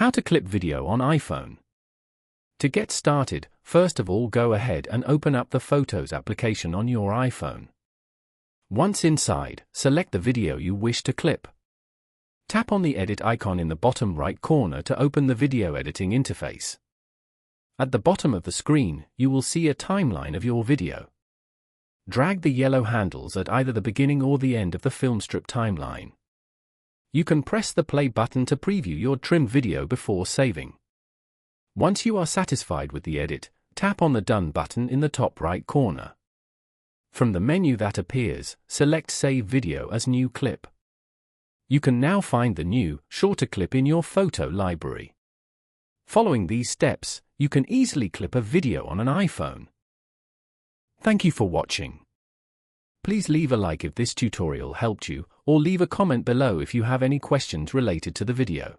How to clip video on iPhone. To get started, first of all go ahead and open up the Photos application on your iPhone. Once inside, select the video you wish to clip. Tap on the edit icon in the bottom right corner to open the video editing interface. At the bottom of the screen, you will see a timeline of your video. Drag the yellow handles at either the beginning or the end of the film strip timeline. You can press the play button to preview your trimmed video before saving. Once you are satisfied with the edit, tap on the Done button in the top right corner. From the menu that appears, select Save Video as New Clip. You can now find the new, shorter clip in your photo library. Following these steps, you can easily clip a video on an iPhone. Thank you for watching. Please leave a like if this tutorial helped you, or leave a comment below if you have any questions related to the video.